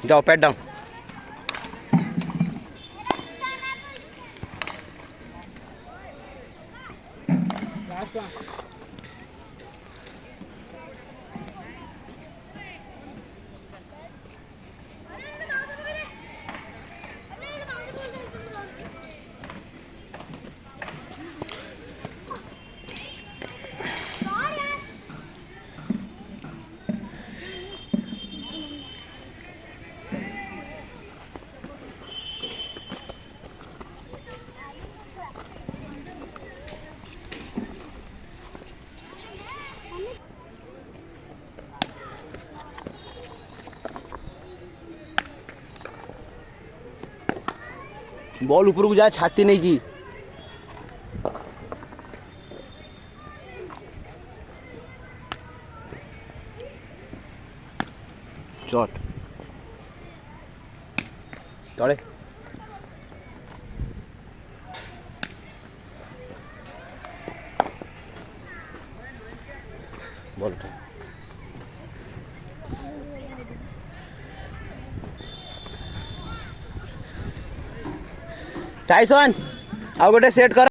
जाओ pad down. Ball ऊपर को जाए, छाती नहीं की। चोट तड़े बॉल साइसन आ गोटे सेट कर।